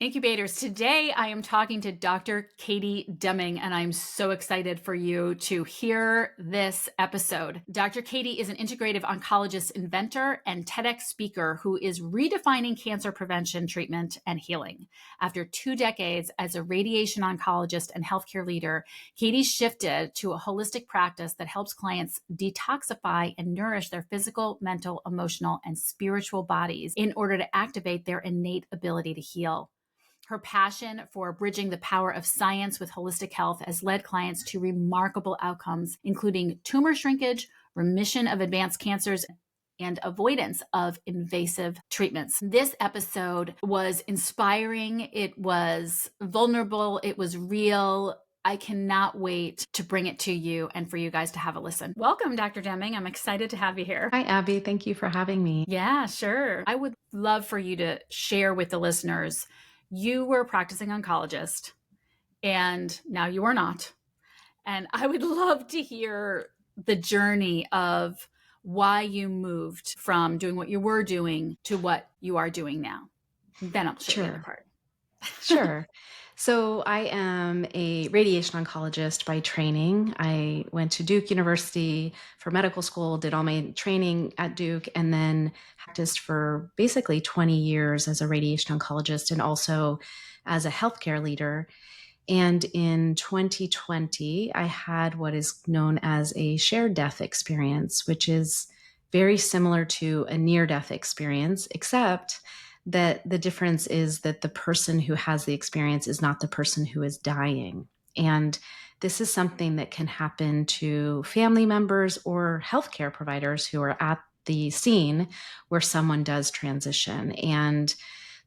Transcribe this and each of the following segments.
Incubators. Today, I am talking to Dr. Katie Deming, and I'm so excited for you to hear this episode. Dr. Katie is an integrative oncologist, inventor, and TEDx speaker who is redefining cancer prevention, treatment, and healing. After 2 decades as a radiation oncologist and healthcare leader, Katie shifted to a holistic practice that helps clients detoxify and nourish their physical, mental, emotional, and spiritual bodies in order to activate their innate ability to heal. Her passion for bridging the power of science with holistic health has led clients to remarkable outcomes, including tumor shrinkage, remission of advanced cancers, and avoidance of invasive treatments. This episode was inspiring. It was vulnerable. It was real. I cannot wait to bring it to you and for you guys to have a listen. Welcome, Dr. Deming. I'm excited to have you here. Hi, Abby. Thank you for having me. Yeah, sure. I would love for you to share with the listeners. You were a practicing oncologist and now you are not. And I would love to hear the journey of why you moved from doing what you were doing to what you are doing now. Then I'll share the other Sure. part. Sure. So I am a radiation oncologist by training. I went to Duke University for medical school, did all my training at Duke, and then practiced for basically 20 years as a radiation oncologist and also as a healthcare leader. And in 2020, I had what is known as a shared death experience, which is very similar to a near-death experience, except that the difference is that the person who has the experience is not the person who is dying. And this is something that can happen to family members or healthcare providers who are at the scene where someone does transition. And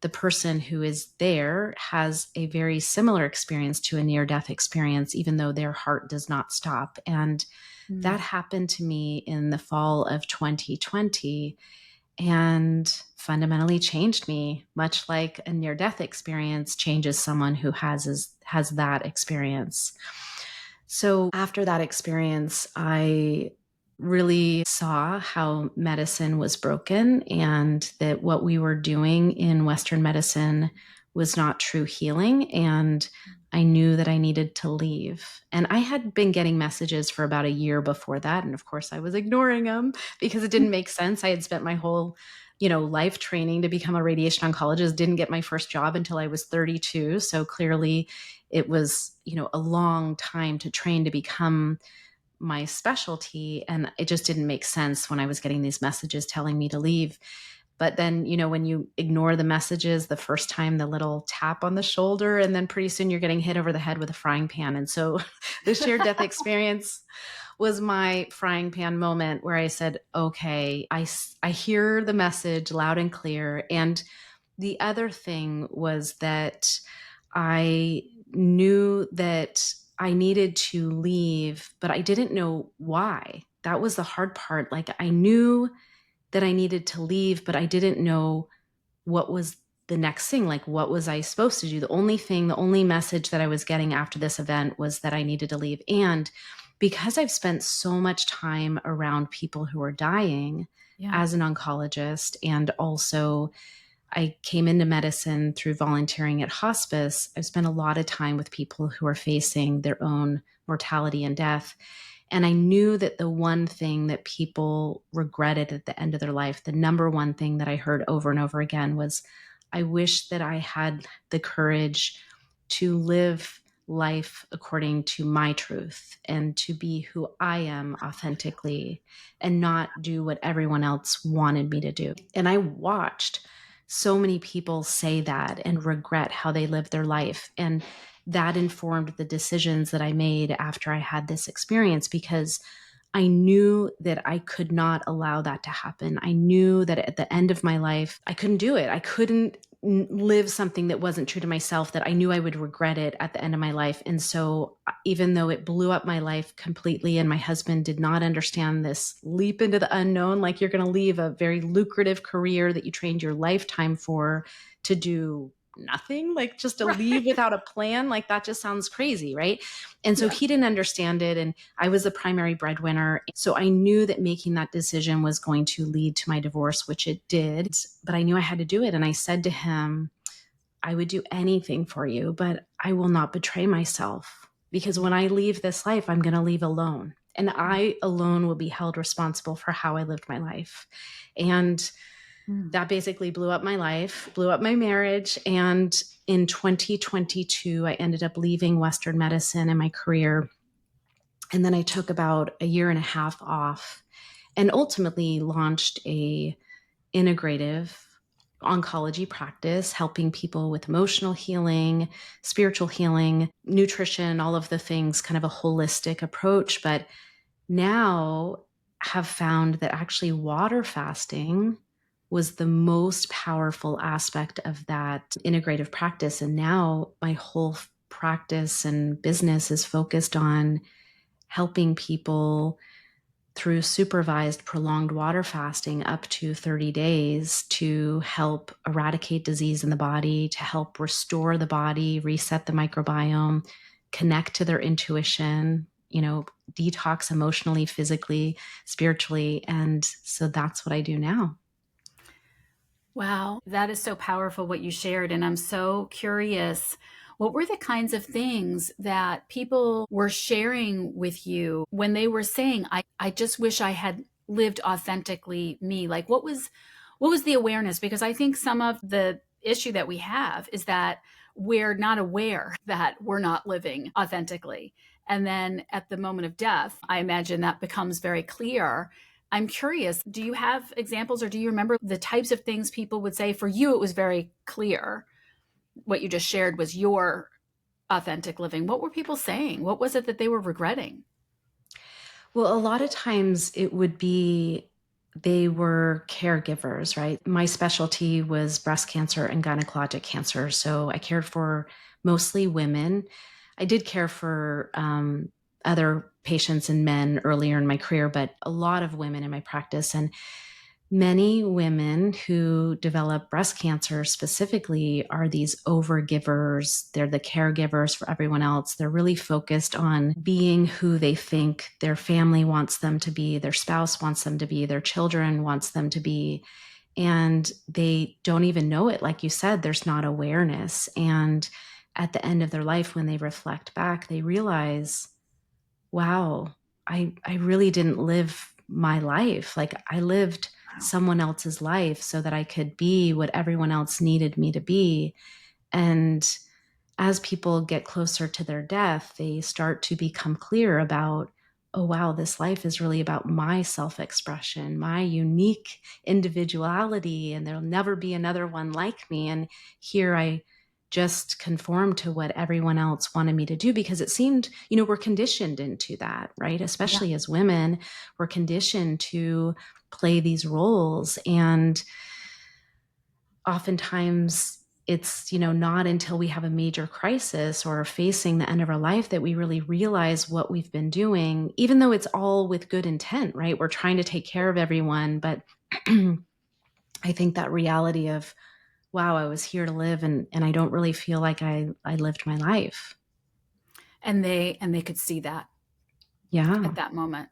the person who is there has a very similar experience to a near-death experience, even though their heart does not stop. And that happened to me in the fall of 2020 and fundamentally changed me, much like a near-death experience changes someone who has that experience. So after that experience, I really saw how medicine was broken and that what we were doing in Western medicine was not true healing. And I knew that I needed to leave. And I had been getting messages for about a year before that. And of course, I was ignoring them because it didn't make sense. I had spent my whole life training to become a radiation oncologist, didn't get my first job until I was 32. So clearly it was, a long time to train to become my specialty. And it just didn't make sense when I was getting these messages telling me to leave. But then, when you ignore the messages the first time, the little tap on the shoulder, and then pretty soon you're getting hit over the head with a frying pan. And so the shared death experience was my frying pan moment where I said, okay, I hear the message loud and clear. And the other thing was that I knew that I needed to leave, but I didn't know why. That was the hard part. Like, I knew that I needed to leave, but I didn't know what was the next thing. Like, what was I supposed to do? The only message that I was getting after this event was that I needed to leave. And because I've spent so much time around people who are dying as an oncologist, and also I came into medicine through volunteering at hospice, I've spent a lot of time with people who are facing their own mortality and death. And I knew that the one thing that people regretted at the end of their life, the number one thing that I heard over and over again was, I wish that I had the courage to live life according to my truth and to be who I am authentically and not do what everyone else wanted me to do. And I watched so many people say that and regret how they lived their life. And that informed the decisions that I made after I had this experience, because I knew that I could not allow that to happen. I knew that at the end of my life, I couldn't do it. I couldn't live something that wasn't true to myself, that I knew I would regret it at the end of my life. And so even though it blew up my life completely, and my husband did not understand this leap into the unknown, like you're going to leave a very lucrative career that you trained your lifetime for to do nothing, like just to leave without a plan, like that just sounds crazy, right? And so he didn't understand it. And I was the primary breadwinner. So I knew that making that decision was going to lead to my divorce, which it did, but I knew I had to do it. And I said to him, I would do anything for you, but I will not betray myself, because when I leave this life, I'm going to leave alone. And I alone will be held responsible for how I lived my life. And Mm. that basically blew up my life, blew up my marriage. And in 2022, I ended up leaving Western medicine and my career. And then I took about a year and a half off and ultimately launched a integrative oncology practice, helping people with emotional healing, spiritual healing, nutrition, all of the things, kind of a holistic approach. But now have found that actually water fasting was the most powerful aspect of that integrative practice. And now my whole practice and business is focused on helping people through supervised prolonged water fasting up to 30 days to help eradicate disease in the body, to help restore the body, reset the microbiome, connect to their intuition, detox emotionally, physically, spiritually. And so that's what I do now. Wow, that is so powerful what you shared. And I'm so curious, what were the kinds of things that people were sharing with you when they were saying, I just wish I had lived authentically me? Like what was the awareness? Because I think some of the issue that we have is that we're not aware that we're not living authentically. And then at the moment of death, I imagine that becomes very clear. I'm curious, do you have examples or do you remember the types of things people would say? For you, it was very clear. What you just shared was your authentic living. What were people saying? What was it that they were regretting? Well, a lot of times it would be they were caregivers, right? My specialty was breast cancer and gynecologic cancer. So I cared for mostly women. I did care for other patients and men earlier in my career, but a lot of women in my practice. And many women who develop breast cancer specifically are these overgivers. They're the caregivers for everyone else. They're really focused on being who they think their family wants them to be, their spouse wants them to be, their children wants them to be. And they don't even know it. Like you said, there's not awareness. And at the end of their life, when they reflect back, they realize, wow, I really didn't live my life. Like I lived someone else's life so that I could be what everyone else needed me to be. And as people get closer to their death, they start to become clear about, oh, wow, this life is really about my self expression, my unique individuality, and there'll never be another one like me. And here I just conform to what everyone else wanted me to do because it seemed, we're conditioned into that, right? Yeah. Especially as women, we're conditioned to play these roles. And oftentimes it's not until we have a major crisis or facing the end of our life that we really realize what we've been doing, even though it's all with good intent, right? We're trying to take care of everyone, but I think that reality of, wow, I was here to live, and I don't really feel like I lived my life. And they could see that Yeah. at that moment.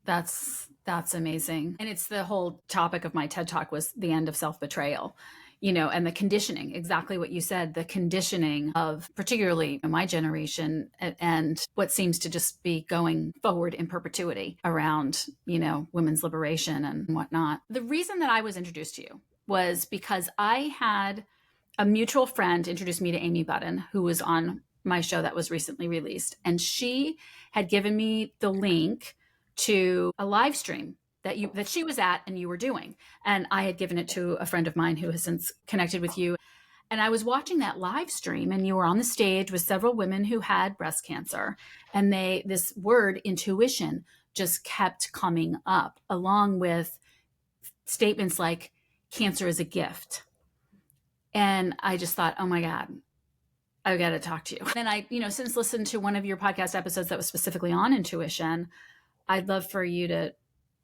That's amazing. And it's the whole topic of my TED Talk was the end of self-betrayal, and the conditioning, exactly what you said, the conditioning of particularly my generation and what seems to just be going forward in perpetuity around, women's liberation and whatnot. The reason that I was introduced to you was because I had a mutual friend introduced me to Amy Button, who was on my show that was recently released. And she had given me the link to a live stream that she was at and you were doing. And I had given it to a friend of mine who has since connected with you. And I was watching that live stream and you were on the stage with several women who had breast cancer. And this word intuition just kept coming up along with statements like cancer is a gift. And I just thought, oh my God, I've got to talk to you. And I, since listened to one of your podcast episodes that was specifically on intuition, I'd love for you to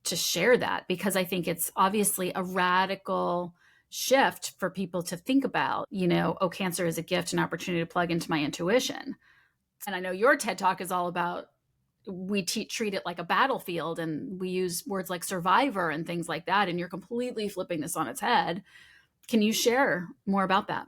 share that because I think it's obviously a radical shift for people to think about, oh, cancer is a gift, an opportunity to plug into my intuition. And I know your TED Talk is all about we treat it like a battlefield and we use words like survivor and things like that. And you're completely flipping this on its head. Can you share more about that?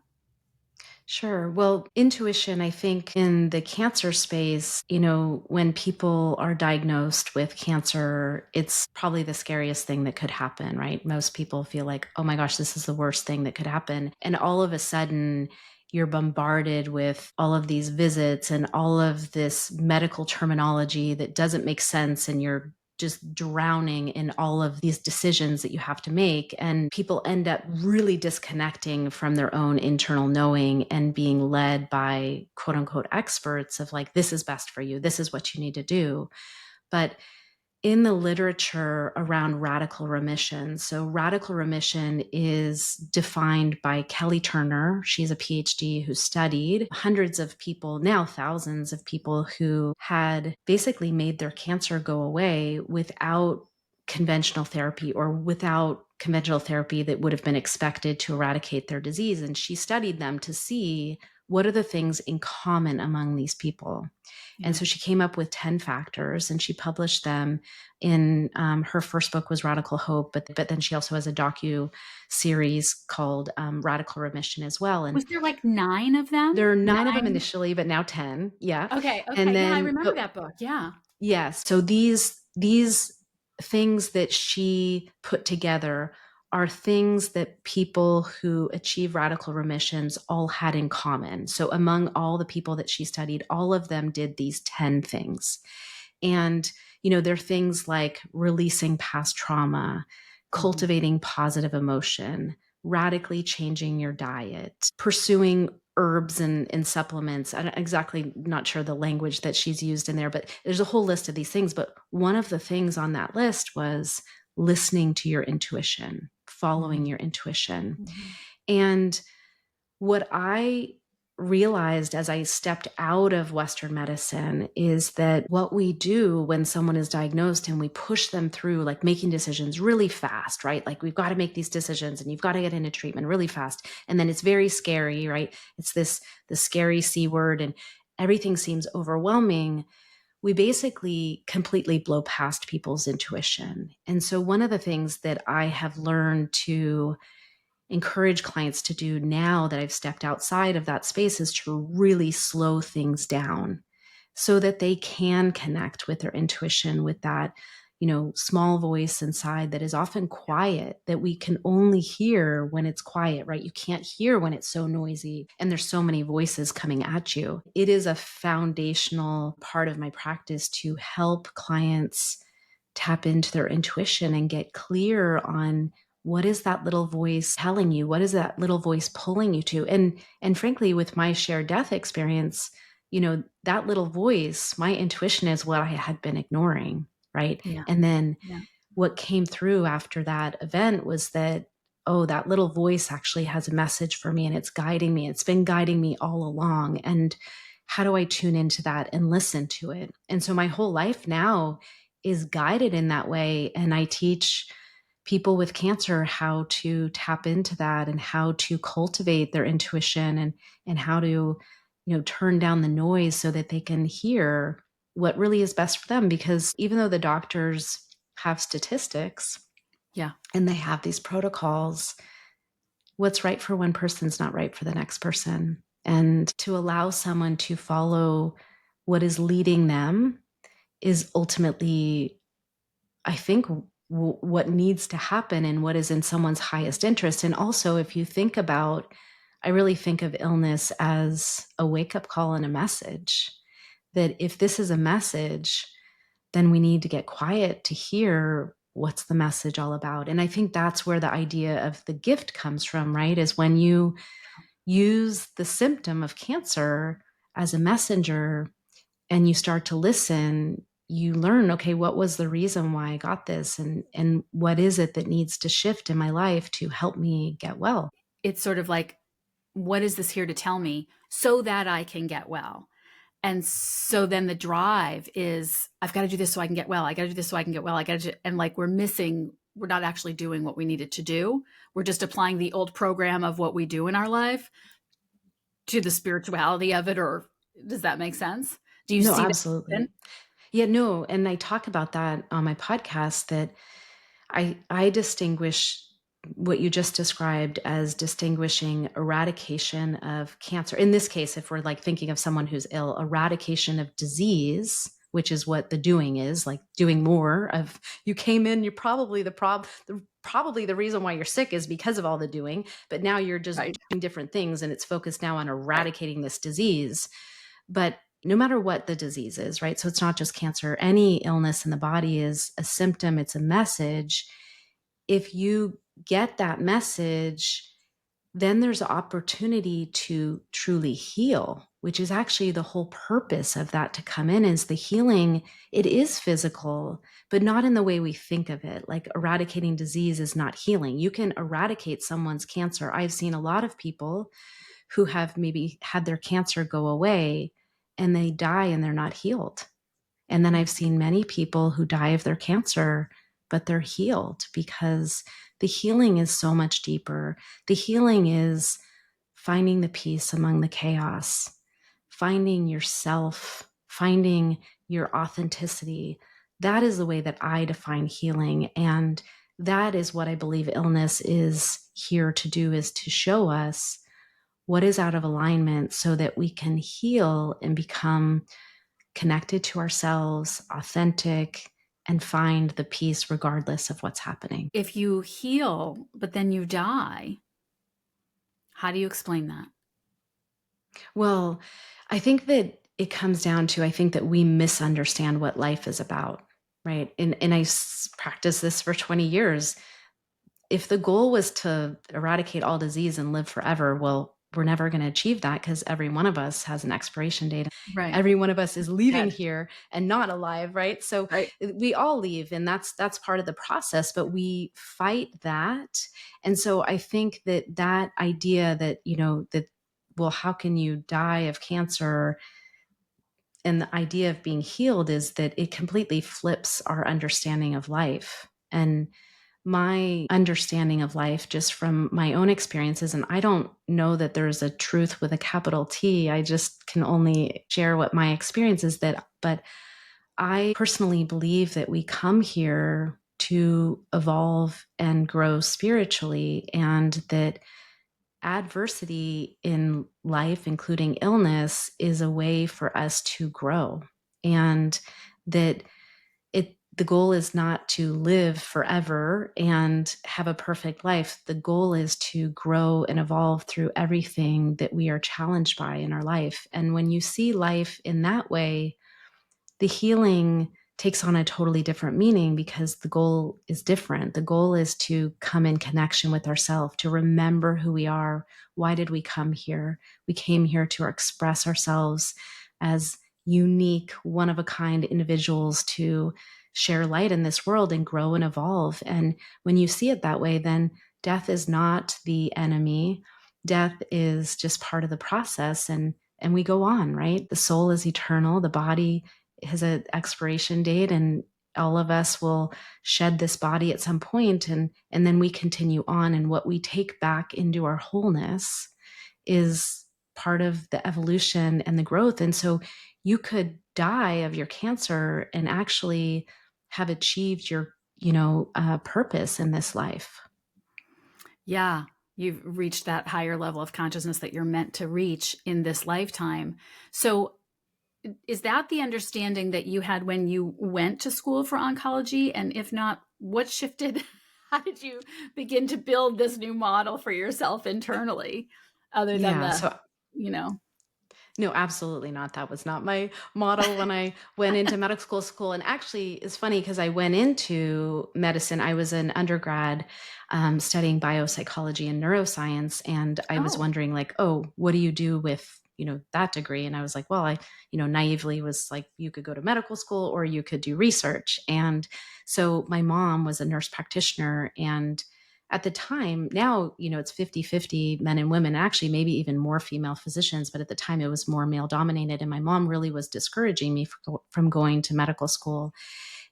Sure. Well, intuition, I think in the cancer space, when people are diagnosed with cancer, it's probably the scariest thing that could happen, right? Most people feel like, oh my gosh, this is the worst thing that could happen. And all of a sudden, you're bombarded with all of these visits and all of this medical terminology that doesn't make sense. And you're just drowning in all of these decisions that you have to make. And people end up really disconnecting from their own internal knowing and being led by quote unquote experts of like, this is best for you. This is what you need to do. But in the literature around radical remission. So, radical remission is defined by Kelly Turner. She's a PhD who studied hundreds of people, now thousands of people, who had basically made their cancer go away without conventional therapy or without conventional therapy that would have been expected to eradicate their disease. And she studied them to see what are the things in common among these people. And Yeah. so she came up with 10 factors and she published them in her first book was Radical Hope, but then she also has a docu series called Radical Remission as well. And Was there like 9 of them? there are 9 of them 9? initially, but now 10. Yeah. Okay, And okay. Yeah, I then, remember but that book. Yeah. yes. So these things that she put together are things that people who achieve radical remissions all had in common. So among all the people that she studied, all of them did these 10 things. And, there are things like releasing past trauma, Mhm. cultivating positive emotion, radically changing your diet, pursuing herbs and supplements. I'm exactly not sure the language that she's used in there, but there's a whole list of these things. But one of the things on that list was listening to your intuition, following Mhm. your intuition. Mhm. And what I realized as I stepped out of Western medicine is that what we do when someone is diagnosed and we push them through like making decisions really fast, right? Like we've got to make these decisions and you've got to get into treatment really fast. And then it's very scary, right? It's the scary C word and everything seems overwhelming. We basically completely blow past people's intuition. And so one of the things that I have learned to encourage clients to do now that I've stepped outside of that space is to really slow things down so that they can connect with their intuition, with that, small voice inside that is often quiet, that we can only hear when it's quiet, right? You can't hear when it's so noisy and there's so many voices coming at you. It is a foundational part of my practice to help clients tap into their intuition and get clear on what is that little voice telling you, what is that little voice pulling you to. And frankly, with my shared death experience, that little voice, my intuition is what I had been ignoring, right? Yeah. And then Yeah. what came through after that event was that, oh, that little voice actually has a message for me and it's guiding me. It's been guiding me all along. And how do I tune into that and listen to it? And so my whole life now is guided in that way. And I teach people with cancer how to tap into that and how to cultivate their intuition and how to, turn down the noise so that they can hear what really is best for them. Because even though the doctors have statistics Yeah. and they have these protocols, what's right for one person's not right for the next person. And to allow someone to follow what is leading them is ultimately, I think, what needs to happen and what is in someone's highest interest. And also, if you think about, I really think of illness as a wake up call and a message that if this is a message, then we need to get quiet to hear what's the message all about. And I think that's where the idea of the gift comes from, right? Is when you use the symptom of cancer as a messenger and you start to listen, you learn, okay, what was the reason why I got this? And what is it that needs to shift in my life to help me get well? It's sort of like, what is this here to tell me so that I can get well? And so then the drive is, I've got to do this so I can get well. I got to do this so I can get well. I got to, and like we're not actually doing what we needed to do. We're just applying the old program of what we do in our life to the spirituality of it. Or does that make sense? Do you No, see that absolutely. happen? Yeah, no. And I talk about that on my podcast that I distinguish what you just described as distinguishing eradication of cancer. In this case, if we're like thinking of someone who's ill, eradication of disease, which is what the doing is, like doing more of, you came in, you're probably probably the reason why you're sick is because of all the doing, but now you're just Right. doing different things and it's focused now on Right. eradicating this disease. But no matter what the disease is, right? So it's not just cancer, any illness in the body is a symptom, it's a message. If you get that message, then there's opportunity to truly heal, which is actually the whole purpose of that to come in is the healing. It is physical, but not in the way we think of it. Like eradicating disease is not healing. You can eradicate someone's cancer. I've seen a lot of people who have maybe had their cancer go away and they die and they're not healed. And then I've seen many people who die of their cancer, but they're healed because the healing is so much deeper. The healing is finding the peace among the chaos, finding yourself, finding your authenticity. That is the way that I define healing. And that is what I believe illness is here to do, is to show us what is out of alignment so that we can heal and become connected to ourselves, authentic, and find the peace regardless of what's happening. If you heal, but then you die, how do you explain that? Well, I think that it comes down to, I think that we misunderstand what life is about, right? And I practiced this for 20 years. If the goal was to eradicate all disease and live forever, well, we're never going to achieve that because every one of us has an expiration date. Right. Every one of us is leaving Dead. here and not alive, right? So Right. we all leave, and that's part of the process, but we fight that. And so I think that that idea that, that, well, how can you die of cancer? And the idea of being healed is that it completely flips our understanding of life. And my understanding of life, just from my own experiences, and I don't know that there's a truth with a capital T. I just can only share what my experience is, but I personally believe that we come here to evolve and grow spiritually, and that adversity in life, including illness, is a way for us to grow. And that the goal is not to live forever and have a perfect life. The goal is to grow and evolve through everything that we are challenged by in our life. And when you see life in that way, the healing takes on a totally different meaning because the goal is different. The goal is to come in connection with ourselves, to remember who we are. Why did we come here? We came here to express ourselves as unique, one of a kind individuals to share light in this world and grow and evolve. And when you see it that way, then death is not the enemy. Death is just part of the process, and we go on, right? The soul is eternal. The body has an expiration date, and all of us will shed this body at some point, and then we continue on. And what we take back into our wholeness is part of the evolution and the growth. And so you could die of your cancer and actually have achieved your purpose in this life. Yeah. You've reached that higher level of consciousness that you're meant to reach in this lifetime. So, is that the understanding that you had when you went to school for oncology? And if not, what shifted? How did you begin to build this new model for yourself internally, other than Yeah, the, so you know, no, absolutely not. That was not my model when I went into medical school. And actually, it's funny because I went into medicine. I was an undergrad studying biopsychology and neuroscience. And I was oh, wondering, like, oh, what do you do with, that degree? And I was like, well, I, naively was like, you could go to medical school or you could do research. And so my mom was a nurse practitioner, and at the time, now, it's 50-50 men and women, actually maybe even more female physicians, but at the time it was more male dominated. And my mom really was discouraging me from going to medical school.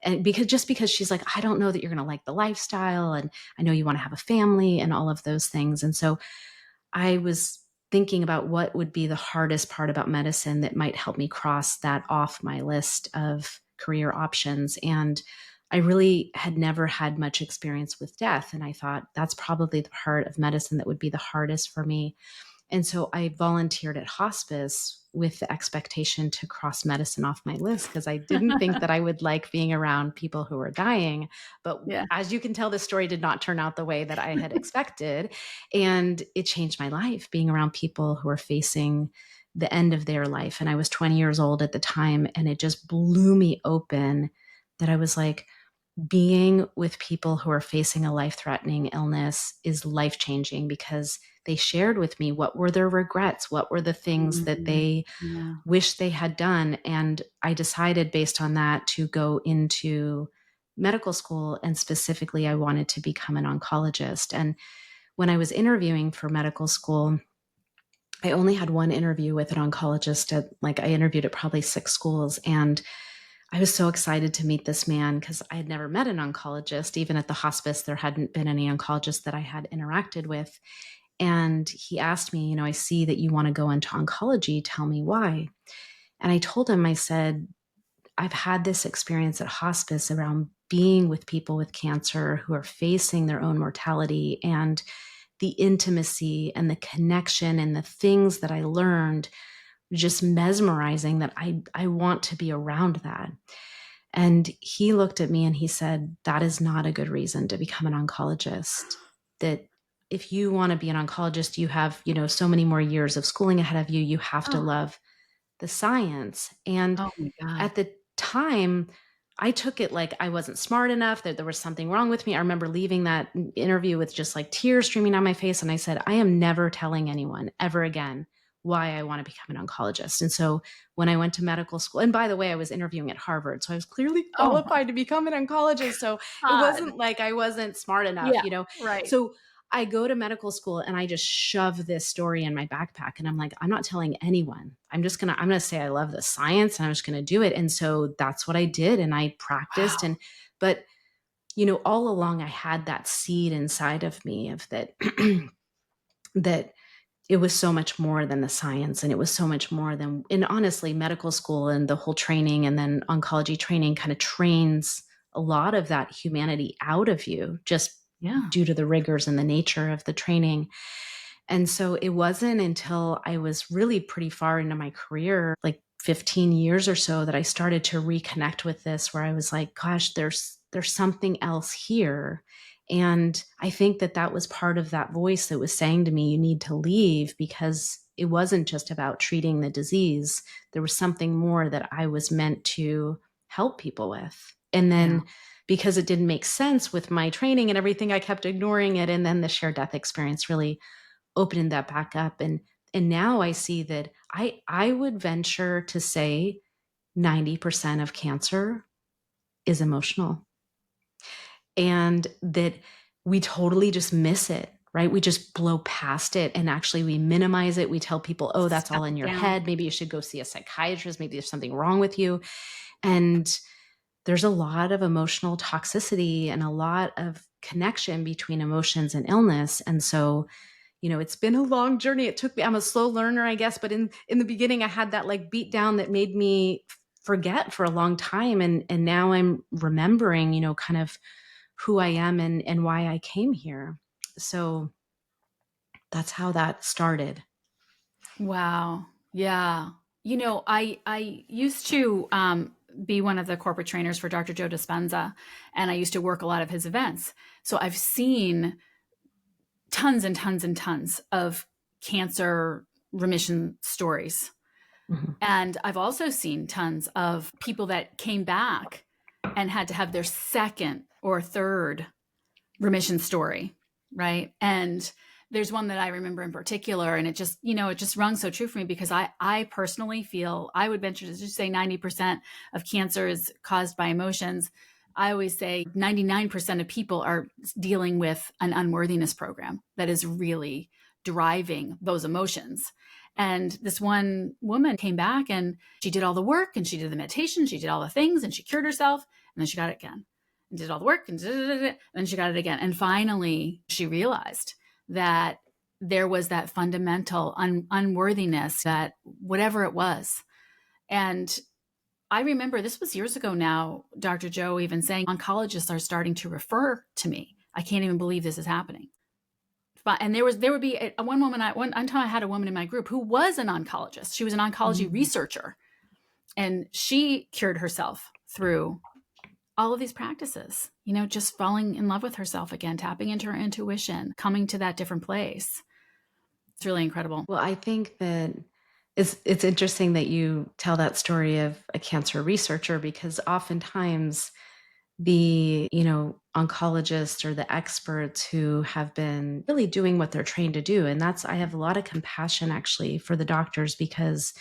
And because she's like, I don't know that you're going to like the lifestyle. And I know you want to have a family and all of those things. And so I was thinking about what would be the hardest part about medicine that might help me cross that off my list of career options. And I really had never had much experience with death. And I thought that's probably the part of medicine that would be the hardest for me. And so I volunteered at hospice with the expectation to cross medicine off my list because I didn't think that I would like being around people who were dying. But Yeah. as you can tell, the story did not turn out the way that I had expected. And it changed my life being around people who were facing the end of their life. And I was 20 years old at the time. And it just blew me open that I was like, being with people who are facing a life-threatening illness is life-changing because they shared with me what were their regrets, what were the things that Mhm. they Yeah. wish they had done. And I decided based on that to go into medical school. And specifically, I wanted to become an oncologist. And when I was interviewing for medical school, I only had one interview with an oncologist I interviewed at probably 6 schools. And I was so excited to meet this man because I had never met an oncologist. Even at the hospice, there hadn't been any oncologists that I had interacted with. And he asked me, I see that you want to go into oncology. Tell me why. And I told him, I said, I've had this experience at hospice around being with people with cancer who are facing their own mortality, and the intimacy and the connection and the things that I learned just mesmerizing, that I want to be around that. And he looked at me and he said, that is not a good reason to become an oncologist. That if you want to be an oncologist, you have, so many more years of schooling ahead of you. You have to Oh, love the science. And oh my God. at the time, I took it like I wasn't smart enough, that there was something wrong with me. I remember leaving that interview with just like tears streaming down my face. And I said, I am never telling anyone ever again why I want to become an oncologist. And so when I went to medical school, and by the way, I was interviewing at Harvard, so I was clearly Oh my qualified to become an oncologist. So it God. wasn't like I wasn't smart enough, Yeah, right. So I go to medical school and I just shove this story in my backpack and I'm like, I'm not telling anyone. I'm going to say I love the science and I'm just going to do it. And so that's what I did. And I practiced. Wow. But, all along I had that seed inside of me of that, that it was so much more than the science, and it was so much more than, and honestly, medical school and the whole training and then oncology training kind of trains a lot of that humanity out of you just Yeah. due to the rigors and the nature of the training. And so it wasn't until I was really pretty far into my career, like 15 years or so, that I started to reconnect with this, where I was like, gosh, there's something else here. And I think that was part of that voice that was saying to me, you need to leave, because it wasn't just about treating the disease. There was something more that I was meant to help people with. And Yeah. then because it didn't make sense with my training and everything, I kept ignoring it. And then the shared death experience really opening that back up. And now I see that I would venture to say 90% of cancer is emotional, and that we totally just miss it, right? We just blow past it, and actually we minimize it. We tell people, oh, that's Stuff all in it your down. head. Maybe you should go see a psychiatrist. Maybe there's something wrong with you. And there's a lot of emotional toxicity and a lot of connection between emotions and illness. And so it's been a long journey. It took me, I'm a slow learner, I guess, but in the beginning I had that like beat down that made me forget for a long time. And now I'm remembering, kind of who I am and why I came here. So that's how that started. Wow. Yeah. I used to be one of the corporate trainers for Dr. Joe Dispenza, and I used to work a lot of his events. So I've seen tons and tons and tons of cancer remission stories. Mhm. And I've also seen tons of people that came back and had to have their second or third remission story, right? And there's one that I remember in particular, and it just rung so true for me, because I personally feel, I would venture to just say 90% of cancer is caused by emotions. I always say 99% of people are dealing with an unworthiness program that is really driving those emotions. And this one woman came back and she did all the work and she did the meditation, she did all the things, and she cured herself, and then she got it again and did all the work, and then she got it again. And finally, she realized that there was that fundamental unworthiness, that whatever it was. And I remember this was years ago now, Dr. Joe even saying oncologists are starting to refer to me. I can't even believe this is happening. And there would be one woman, one time I had a woman in my group who was an oncologist. She was an oncology Mm. researcher, and she cured herself through all of these practices, just falling in love with herself again, tapping into her intuition, coming to that different place. It's really incredible. Well, I think that it's interesting that you tell that story of a cancer researcher, because oftentimes the, oncologists or the experts who have been really doing what they're trained to do. And I have a lot of compassion actually for the doctors, because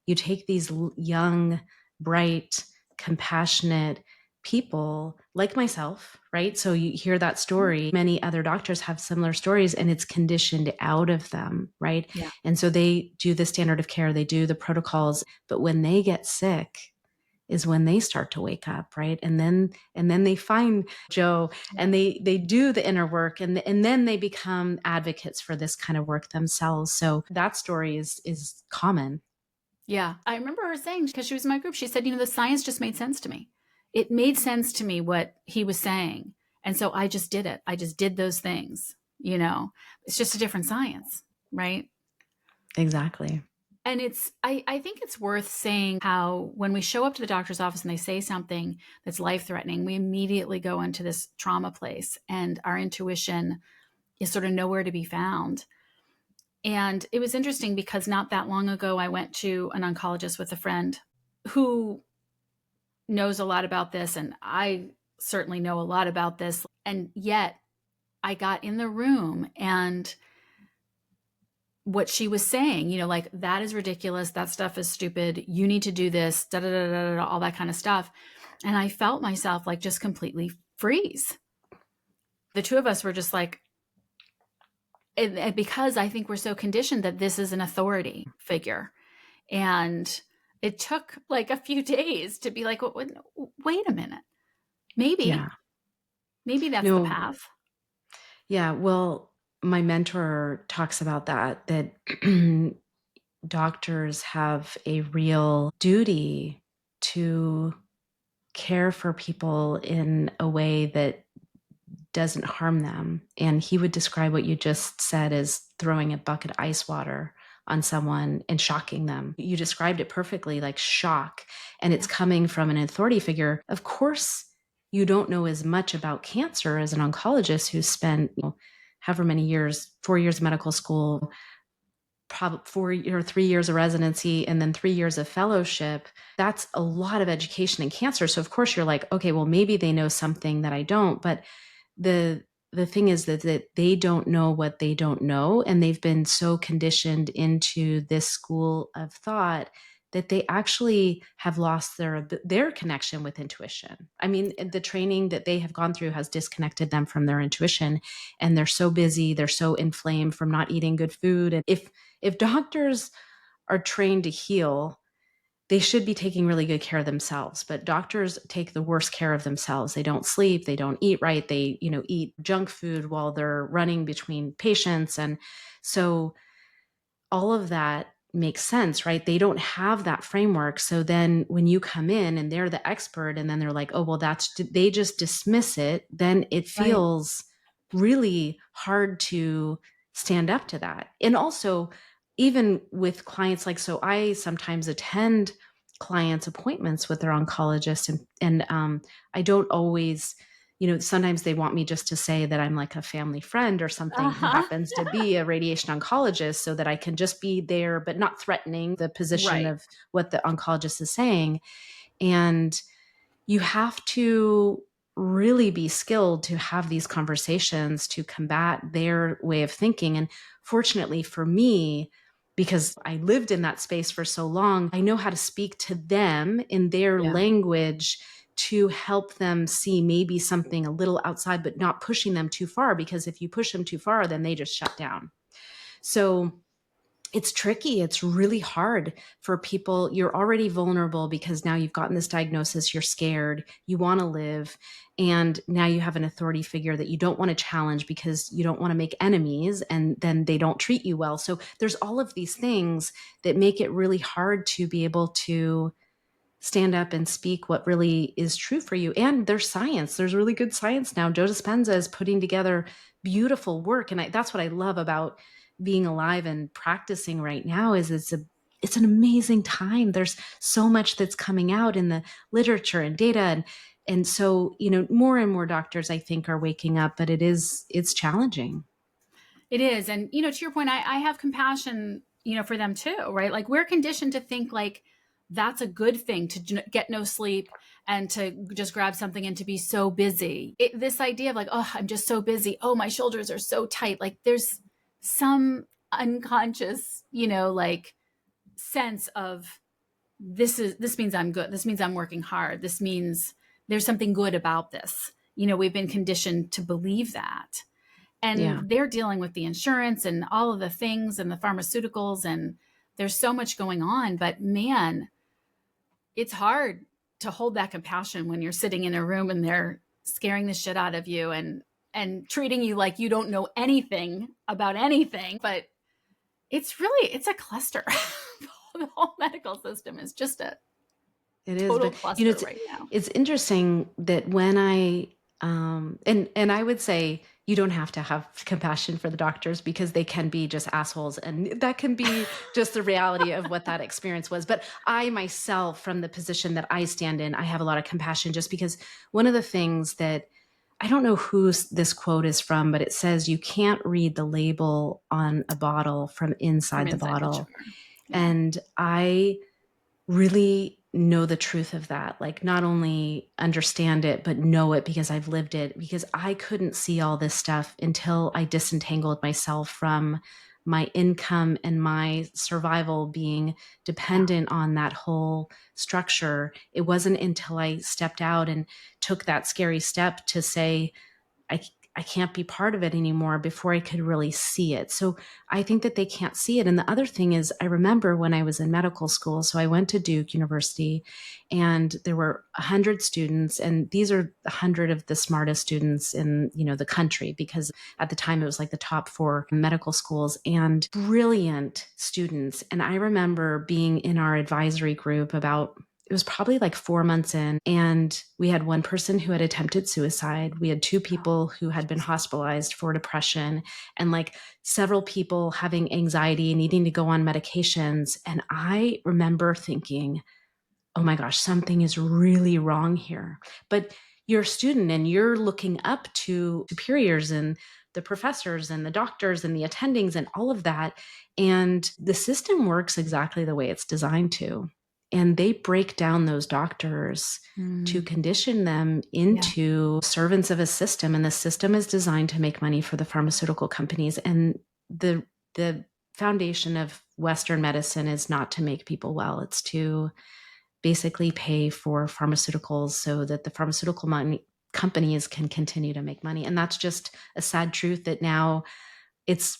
you take these young, bright, compassionate people like myself, right? So you hear that story. Many other doctors have similar stories, and it's conditioned out of them, right? Yeah. And so they do the standard of care, they do the protocols, but when they get sick, is when they start to wake up, right? And then they find Joe, and they do the inner work, and then they become advocates for this kind of work themselves. So that story is common. Yeah. I remember her saying, because she was in my group, she said, the science just made sense to me. It made sense to me what he was saying. And so I just did it. I just did those things, It's just a different science, right? Exactly. And I think it's worth saying how when we show up to the doctor's office and they say something that's life threatening, we immediately go into this trauma place and our intuition is sort of nowhere to be found. And it was interesting because not that long ago, I went to an oncologist with a friend who knows a lot about this. And I certainly know a lot about this. And yet I got in the room and what she was saying, like, that is ridiculous. That stuff is stupid. You need to do this, da da da da da, all that kind of stuff. And I felt myself like just completely freeze. The two of us were just like, and because I think we're so conditioned that this is an authority figure. And it took like a few days to be like, wait a minute. Yeah. Maybe that's the No. path. Yeah. Well, my mentor talks about that doctors have a real duty to care for people in a way that doesn't harm them. And he would describe what you just said as throwing a bucket of ice water on someone and shocking them. You described it perfectly, like shock. And it's coming from an authority figure. Of course, you don't know as much about cancer as an oncologist who's spent however many years, 4 years of medical school, probably 4 or 3 years of residency, and then 3 years of fellowship. That's a lot of education in cancer. So of course you're like, okay, well, maybe they know something that I don't. But the thing is that they don't know what they don't know, and they've been so conditioned into this school of thought that they actually have lost their connection with intuition. I mean, the training that they have gone through has disconnected them from their intuition, and they're so busy, they're so inflamed from not eating good food. And if doctors are trained to heal, they should be taking really good care of themselves, but doctors take the worst care of themselves. They don't sleep, they don't eat right, they, eat junk food while they're running between patients. And so all of that makes sense, right? They don't have that framework. So then when you come in and they're the expert, and then they're like, oh, well, they just dismiss it, then it Right. feels really hard to stand up to that. And also, even with clients, like, so I sometimes attend clients' appointments with their oncologist, and I don't always, sometimes they want me just to say that I'm like a family friend or something who Uh-huh. happens to be a radiation oncologist, so that I can just be there, but not threatening the position Right. of what the oncologist is saying. And you have to really be skilled to have these conversations to combat their way of thinking. And fortunately for me, because I lived in that space for so long, I know how to speak to them in their Yeah. language to help them see maybe something a little outside, but not pushing them too far, because if you push them too far, then they just shut down. So it's tricky. It's really hard for people. You're already vulnerable because now you've gotten this diagnosis. You're scared. You want to live. And now you have an authority figure that you don't want to challenge because you don't want to make enemies, and then they don't treat you well. So there's all of these things that make it really hard to be able to stand up and speak what really is true for you. And there's science. There's really good science now. Joe Dispenza is putting together beautiful work. And that's what I love about being alive and practicing right now is it's an amazing time. There's so much that's coming out in the literature and data. And so, more and more doctors, I think, are waking up, but it's challenging. It is. And, to your point, I have compassion, for them too, right? Like we're conditioned to think like that's a good thing to get no sleep and to just grab something and to be so busy. This idea of like, oh, I'm just so busy. Oh, my shoulders are so tight. Like there's some unconscious, like sense of this means I'm good. This means I'm working hard. This means there's something good about this. We've been conditioned to believe that. Yeah. And they're dealing with the insurance and all of the things and the pharmaceuticals, and there's so much going on. But man, it's hard to hold that compassion when you're sitting in a room and they're scaring the shit out of you and treating you like you don't know anything about anything. But it's a cluster. The whole medical system is just a It is, total but cluster right now. it's interesting that when and I would say you don't have to have compassion for the doctors because they can be just assholes, and that can be just the reality of what that experience was. But I myself, from the position that I stand in, I have a lot of compassion just because one of the things that I don't know who this quote is from, but it says you can't read the label on a bottle from From inside the inside the bottle. tumor. Yeah. And I really know the truth of that. Like, not only understand it, but know it because I've lived it, because I couldn't see all this stuff until I disentangled myself from my income and my survival being Yeah. dependent on that whole structure. It wasn't until I stepped out and took that scary step to say, I, I can't be part of it anymore before I could really see it. So I think that they can't see it. And the other thing is, I remember when I was in medical school, so I went to Duke University and there were 100 students, and these are 100 of the smartest students in, the country, because at the time it was like the top 4 medical schools, and brilliant students. And I remember being in our advisory group about, it was probably like 4 months in, and we had one person who had attempted suicide. We had 2 people who had been hospitalized for depression, and like several people having anxiety and needing to go on medications. And I remember thinking, oh my gosh, something is really wrong here. But you're a student and you're looking up to superiors and the professors and the doctors and the attendings and all of that. And the system works exactly the way it's designed to. And they break down those doctors to Mm, condition them yeah. into servants of a system. And the system is designed to make money for the pharmaceutical companies. And the foundation of Western medicine is not to make people well, it's to basically pay for pharmaceuticals so that the pharmaceutical companies can continue to make money. And that's just a sad truth that now it's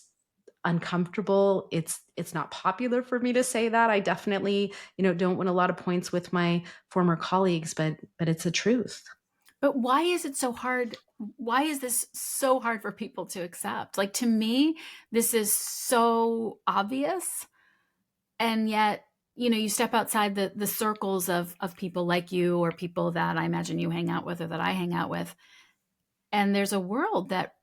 uncomfortable. It's not popular for me to say that. I definitely, don't win a lot of points with my former colleagues, but it's a truth. But why is it so hard? Why is this so hard for people to accept? Like to me, this is so obvious. And yet, you step outside the circles of people like you or people that I imagine you hang out with or that I hang out with. And there's a world that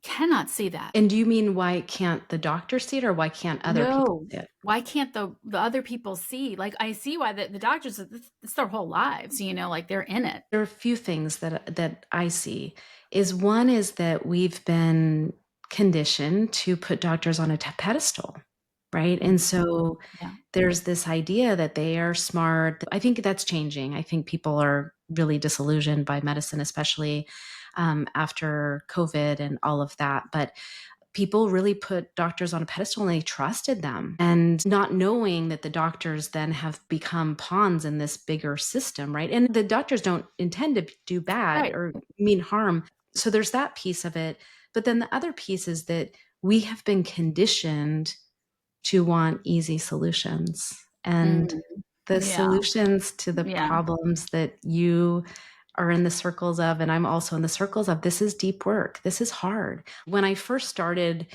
cannot see that. And do you mean why can't the doctor see it, or why can't other people No. see it? Why can't the other people see? Like I see why the doctors, it's their whole lives, like they're in it. There are a few things that I see. Is one is that we've been conditioned to put doctors on a pedestal, right? And Mhm. so Yeah. there's this idea that they are smart. I think that's changing. I think people are really disillusioned by medicine, especially after COVID and all of that. But people really put doctors on a pedestal and they trusted them, and not knowing that the doctors then have become pawns in this bigger system, right? And the doctors don't intend to do bad Right. or mean harm. So there's that piece of it. But then the other piece is that we have been conditioned to want easy solutions. And Mm, the yeah. solutions to the Yeah. problems that you are in the circles of, and I'm also in the circles of, this is deep work. This is hard. When I first started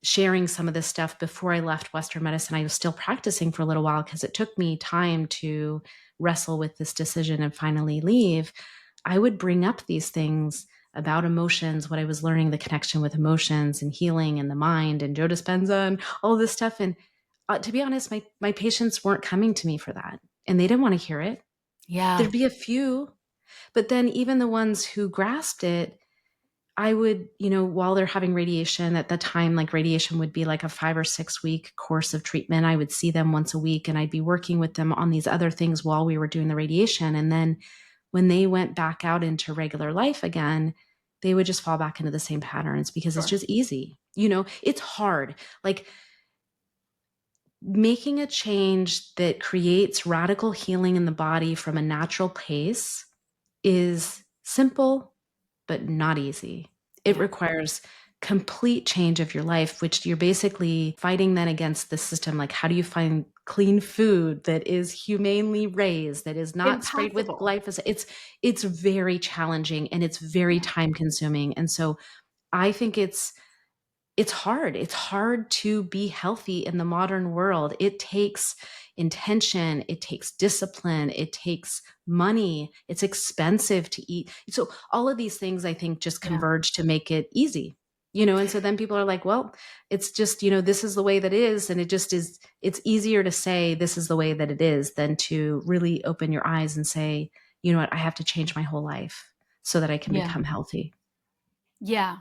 sharing some of this stuff before I left Western medicine. I was still practicing for a little while because it took me time to wrestle with this decision and finally leave. I would bring up these things about emotions, what I was learning, the connection with emotions and healing and the mind and Joe Dispenza and all this stuff. And to be honest, my patients weren't coming to me for that, and they didn't want to hear it. Yeah. There'd be a few, but then even the ones who grasped it, I would, while they're having radiation at the time, like radiation would be like a 5 or 6 week course of treatment. I would see them once a week and I'd be working with them on these other things while we were doing the radiation. And then when they went back out into regular life again, they would just fall back into the same patterns because it's Sure. just easy. It's hard. Like making a change that creates radical healing in the body from a natural pace is simple, but not easy. It Yeah. requires complete change of your life, which you're basically fighting then against the system. Like, how do you find clean food that is humanely raised, that is not sprayed with Impossible. glyphosate? It's very challenging and it's very Yeah. time consuming. And so I think it's hard. It's hard to be healthy in the modern world. It takes intention, it takes discipline, it takes money. It's expensive to eat. So all of these things I think just Yeah. converge to make it easy. And so then people are like, well, it's just, this is the way that it is. And it just is, it's easier to say this is the way that it is than to really open your eyes and say, you know what, I have to change my whole life so that I can Yeah. become healthy. Yeah.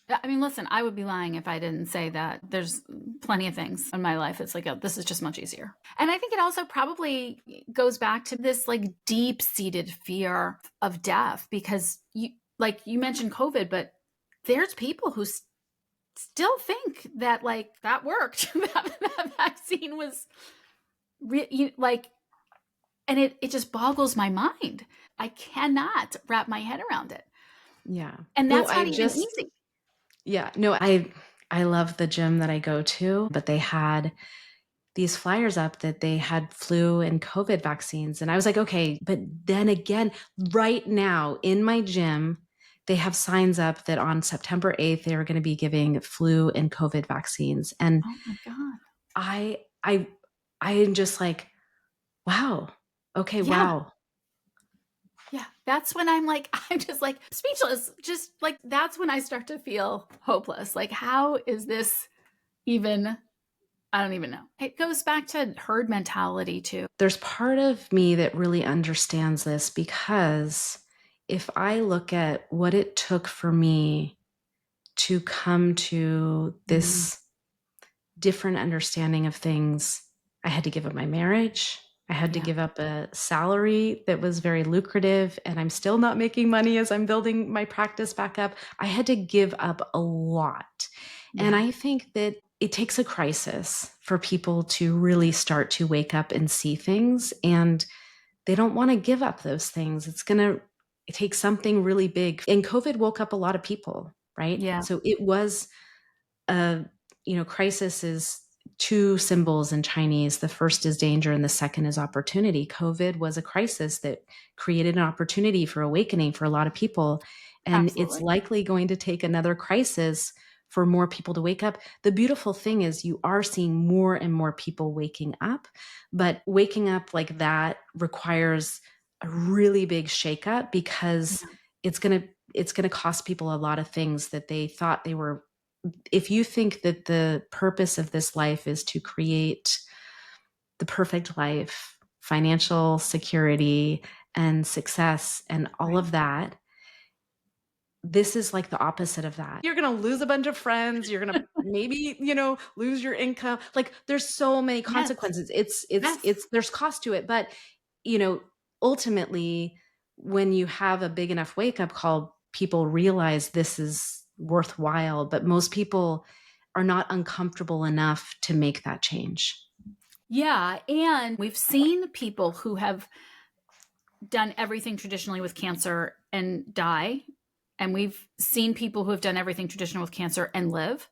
I mean, listen, I would be lying if I didn't say that there's plenty of things in my life. It's like, oh, this is just much easier. And I think it also probably goes back to this like deep seated fear of death because you mentioned COVID, but there's people who still think that like that worked. that vaccine was like, and it just boggles my mind. I cannot wrap my head around it. Yeah. And No, that's not even easy. yeah, no, I love the gym that I go to, but they had these flyers up that they had flu and COVID vaccines. And I was like, okay, but then again, right now in my gym, they have signs up that on September 8th, they were going to be giving flu and COVID vaccines. And Oh my God. I I I am just like, wow. Okay, Yeah. wow. Yeah. That's when I'm just like speechless. Just like that's when I start to feel hopeless. Like, how is this even? I don't even know. It goes back to herd mentality too. There's part of me that really understands this because if I look at what it took for me to come to Mm, this different understanding of things, I had to give up my marriage. I had to yeah. give up a salary that was very lucrative, and I'm still not making money as I'm building my practice back up. I had to give up a lot. And Yeah. I think that it takes a crisis for people to really start to wake up and see things. And they don't want to give up those things. It takes something really big. And COVID woke up a lot of people, right? Yeah. So it was a, crisis is two symbols in Chinese. The first is danger and the second is opportunity. COVID was a crisis that created an opportunity for awakening for a lot of people. And it's Absolutely. likely going to take another crisis for more people to wake up. The beautiful thing is you are seeing more and more people waking up, but waking up like that requires a really big shakeup because Yeah. it's going to cost people a lot of things that they thought they were. If you think that the purpose of this life is to create the perfect life, financial security and success and all Right. of that, this is like the opposite of that. You're going to lose a bunch of friends, you're going to maybe, lose your income. Like there's so many Yes. consequences. It's Yes. there's cost to it, but you know, ultimately when you have a big enough wake up call, people realize this is worthwhile, but most people are not uncomfortable enough to make that change. Yeah. And we've seen people who have done everything traditionally with cancer and die. And we've seen people who have done everything traditional with cancer and live.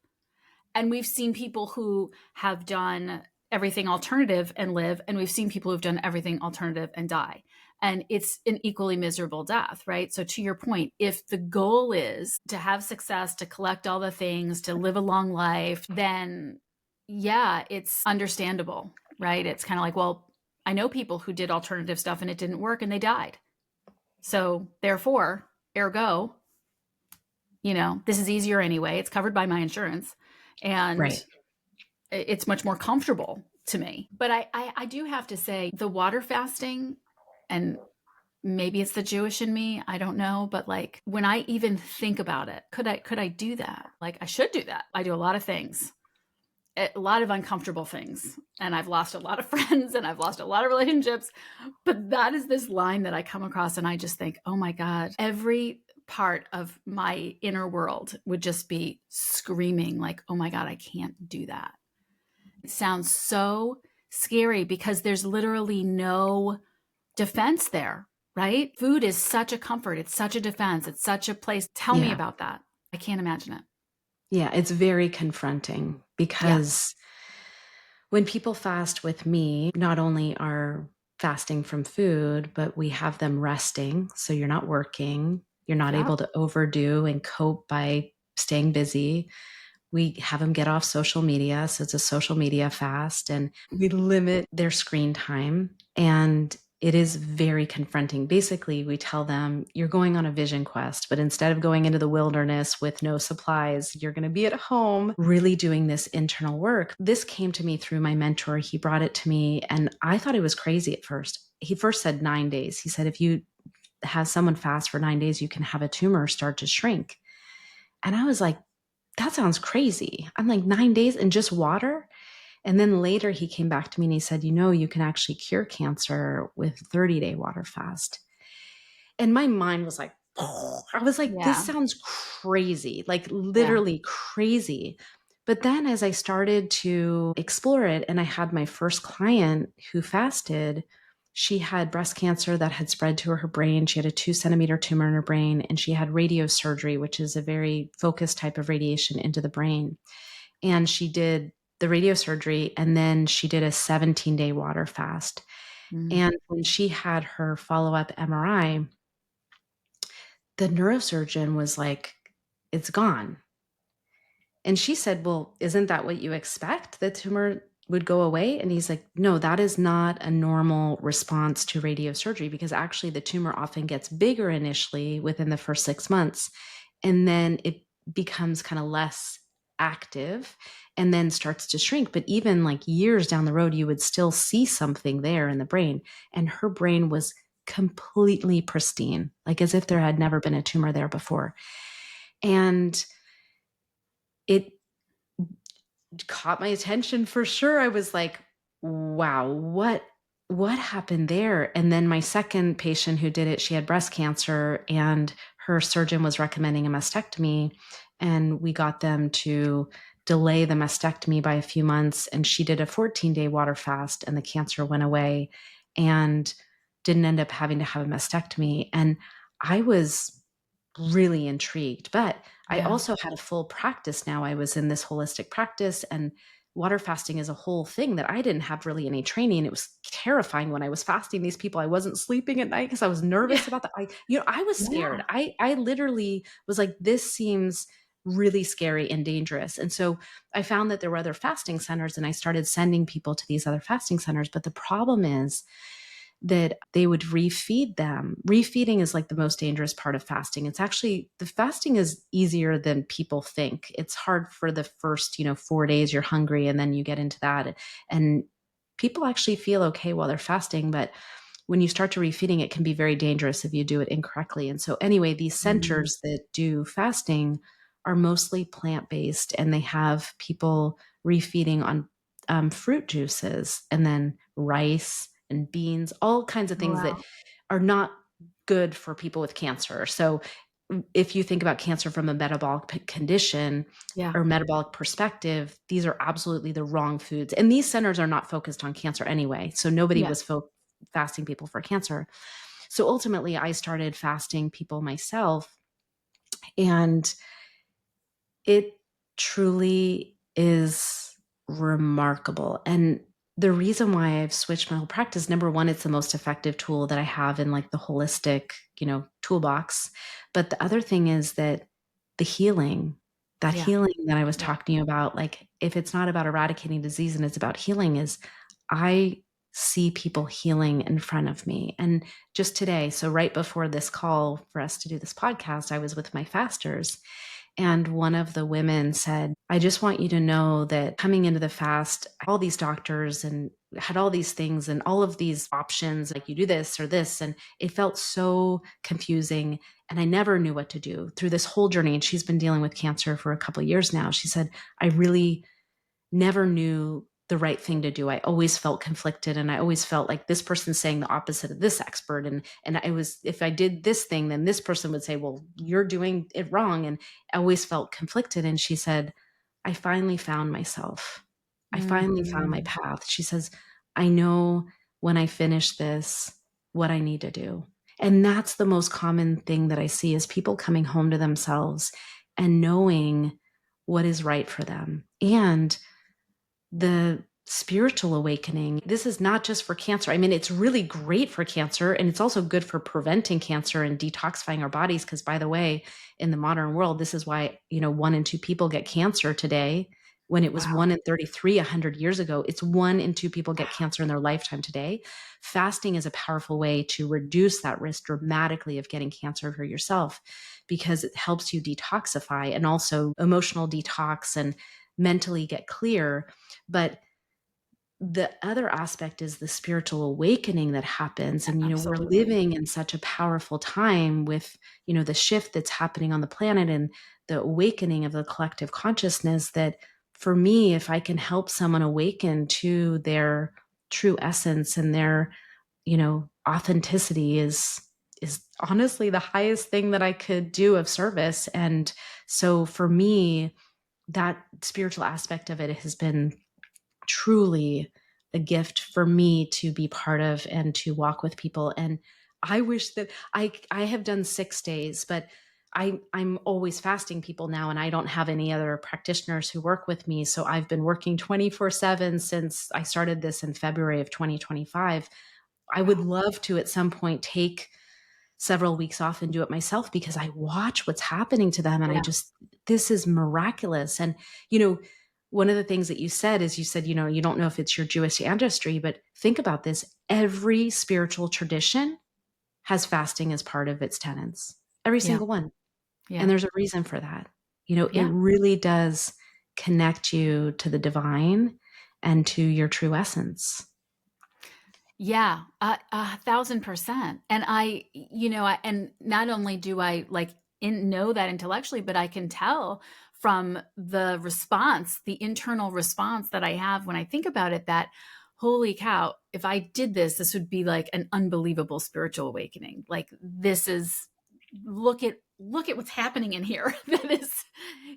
And we've seen people who have done everything alternative and live, and we've seen people who've done everything alternative and die. And it's an equally miserable death, right? So, to your point, if the goal is to have success, to collect all the things, to live a long life, then yeah, it's understandable, right? It's kind of like, well, I know people who did alternative stuff and it didn't work and they died. So, therefore, ergo, this is easier anyway. It's covered by my insurance and Right. it's much more comfortable to me. But I do have to say the water fasting, and maybe it's the Jewish in me, I don't know, but like when I even think about it, could I do that? Like I should do that. I do a lot of things, a lot of uncomfortable things, and I've lost a lot of friends and I've lost a lot of relationships, but that is this line that I come across and I just think, "Oh my god, every part of my inner world would just be screaming like, "Oh my god, I can't do that." It sounds so scary because there's literally no defense there, right? Food is such a comfort. It's such a defense. It's such a place. Tell me Yeah. about that. I can't imagine it. Yeah. It's very confronting Yeah. because when people fast with me, not only are fasting from food, but we have them resting. So you're not working, you're not Yep. able to overdo and cope by staying busy. We have them get off social media. So it's a social media fast, and we limit their screen time. And it is very confronting. Basically, we tell them you're going on a vision quest, but instead of going into the wilderness with no supplies, you're going to be at home really doing this internal work. This came to me through my mentor. He brought it to me, and I thought it was crazy at first. He first said 9 days. He said, if you have someone fast for 9 days, you can have a tumor start to shrink. And I was like, that sounds crazy. I'm like, 9 days and just water? And then later he came back to me and he said, you can actually cure cancer with 30-day water fast. And my mind was like, I was like, this Yeah. sounds crazy, like Yeah. literally crazy. But then as I started to explore it, and I had my first client who fasted, she had breast cancer that had spread to her brain. She had a 2 centimeter tumor in her brain, and she had radiosurgery, which is a very focused type of radiation into the brain. And she did the radiosurgery, and then she did a 17-day water fast. Mm. And when she had her follow up MRI, the neurosurgeon was like, it's gone. And she said, well, isn't that what you expect? The tumor would go away? And he's like, no, that is not a normal response to radiosurgery, because actually the tumor often gets bigger initially within the first 6 months. And then it becomes kind of less active and then starts to shrink. But even like years down the road, you would still see something there in the brain. And her brain was completely pristine, like as if there had never been a tumor there before. And it caught my attention for sure. I was like, wow, what happened there? And then my second patient who did it, she had breast cancer, and her surgeon was recommending a mastectomy, and we got them to delay the mastectomy by a few months, and she did a 14-day water fast, and the cancer went away and didn't end up having to have a mastectomy. And I was really intrigued. But I Yeah. also had a full practice now. I was in this holistic practice, and water fasting is a whole thing that I didn't have really any training. It was terrifying when I was fasting these people. I wasn't sleeping at night because I was Yeah. nervous about that. I was scared. Yeah. I literally was like, this seems really scary and dangerous. And so I found that there were other fasting centers, and I started sending people to these other fasting centers. But the problem is that they would refeed them. Refeeding is like the most dangerous part of fasting. It's actually, the fasting is easier than people think. It's hard for the first, 4 days you're hungry, and then you get into that. And people actually feel okay while they're fasting, but when you start to refeeding, it can be very dangerous if you do it incorrectly. And so anyway, these Mm. centers that do fasting are mostly plant-based, and they have people refeeding on fruit juices and then rice and beans, all kinds of Oh, things that wow. are not good for people with cancer. So if you think about cancer from a metabolic condition Yeah. or metabolic perspective, these are absolutely the wrong foods. And these centers are not focused on cancer anyway. So nobody Yeah. was fasting people for cancer. So ultimately, I started fasting people myself, and it truly is remarkable. And the reason why I've switched my whole practice, number one, it's the most effective tool that I have in like the holistic, toolbox. But the other thing is that the healing, that Yeah. healing that I was Yeah. talking to you about, like if it's not about eradicating disease and it's about healing, is I see people healing in front of me. And just today, so right before this call for us to do this podcast, I was with my fasters. And one of the women said, I just want you to know that coming into the fast, all these doctors and had all these things and all of these options, like you do this or this. And it felt so confusing. And I never knew what to do through this whole journey. And she's been dealing with cancer for a couple of years now. She said, I really never knew the right thing to do. I always felt conflicted, and I always felt like this person's saying the opposite of this expert. And I was, if I did this thing, then this person would say, well, you're doing it wrong. And I always felt conflicted. And she said, I finally found myself. I finally found my Mhm. path. She says, I know when I finish this, what I need to do. And that's the most common thing that I see is people coming home to themselves and knowing what is right for them. And the spiritual awakening. This is not just for cancer. I mean, it's really great for cancer, and it's also good for preventing cancer and detoxifying our bodies. Because, by the way, in the modern world, this is why, 1 in 2 people get cancer today. When it was Wow. 1 in 33 100 years ago, it's 1 in 2 people get cancer in their lifetime today. Fasting is a powerful way to reduce that risk dramatically of getting cancer for yourself, because it helps you detoxify and also emotional detox and mentally get clear. But the other aspect is the spiritual awakening that happens. And, we're Absolutely. living in such a powerful time with, the shift that's happening on the planet and the awakening of the collective consciousness, that for me, if I can help someone awaken to their true essence and their, authenticity is honestly the highest thing that I could do of service. And so for me, that spiritual aspect of it has been truly a gift for me to be part of and to walk with people. And I wish that I have done 6 days, but I'm always fasting people now, and I don't have any other practitioners who work with me. So I've been working 24/7 since I started this in February of 2025. I would Wow. love to at some point take several weeks off and do it myself, because I watch what's happening to them and Yeah. this is miraculous. And, one of the things that you said is, you said, you don't know if it's your Jewish ancestry, but think about this. Every spiritual tradition has fasting as part of its tenets, every Yeah. single one. And Yeah. there's a reason for that. It Yeah. really does connect you to the divine and to your true essence. Yeah, 1,000%. And and not only do I know that intellectually, but I can tell from the response, the internal response that I have when I think about it, that holy cow, if I did this, this would be like an unbelievable spiritual awakening. Like this is, look at what's happening in here. That is,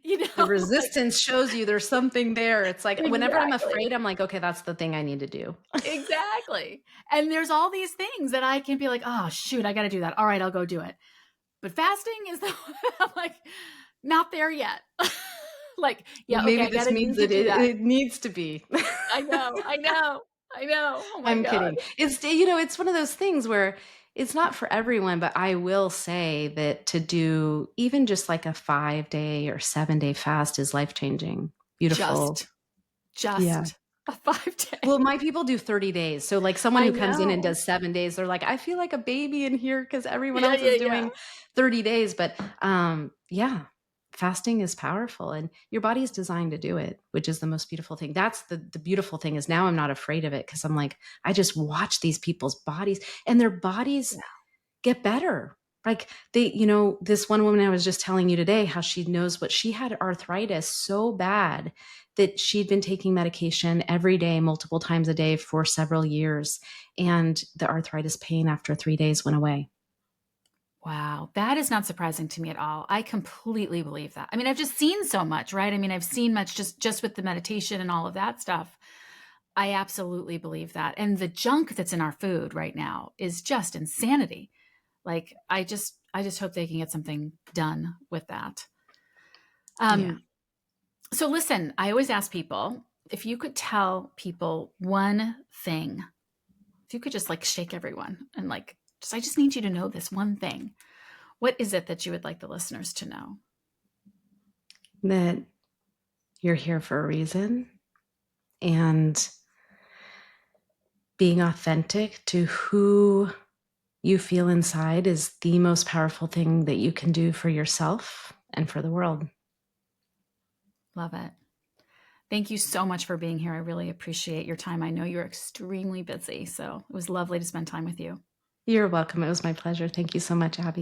The like resistance shows you there's something there. It's like whenever I'm exactly. afraid, I'm like, okay, that's the thing I need to do. Exactly. And there's all these things that I can be like, oh, shoot, I got to do that. All right, I'll go do it. But fasting is the I'm like, not there yet. Like, Well, yeah, okay, maybe I got this to means need to that do it, that. it needs to be. I know, I know, I know. Oh my I'm God. kidding. It's one of those things where it's not for everyone, but I will say that to do even just like a 5 day or 7 day fast is life changing. Beautiful. Just, Yeah. just a 5 day. Well, my people do 30 days. So, like, someone I who comes in and know. does 7 days, they're like, I feel like a baby in here because everyone Yeah, else yeah, is yeah. doing 30 days. But yeah, fasting is powerful, and your body is designed to do it, which is the most beautiful thing. That's the beautiful thing, is now I'm not afraid of it, because I'm like, I just watch these people's bodies, and their bodies Yeah. get better. Like this one woman I was just telling you today, how she knows what she had, arthritis so bad that she'd been taking medication every day, multiple times a day for several years. And the arthritis pain after 3 days went away. Wow, that is not surprising to me at all. I completely believe that. I mean, I've just seen so much, right? I mean, I've seen much just with the meditation and all of that stuff. I absolutely believe that. And the junk that's in our food right now is just insanity. Like I just hope they can get something done with that. Yeah. Um so listen, I always ask people, if you could tell people one thing, if you could just like shake everyone and like, I just need you to know this one thing. What is it that you would like the listeners to know? That you're here for a reason, and being authentic to who you feel inside is the most powerful thing that you can do for yourself and for the world. Love it. Thank you so much for being here. I really appreciate your time. I know you're extremely busy, so it was lovely to spend time with you. You're welcome. It was my pleasure. Thank you so much, Abby.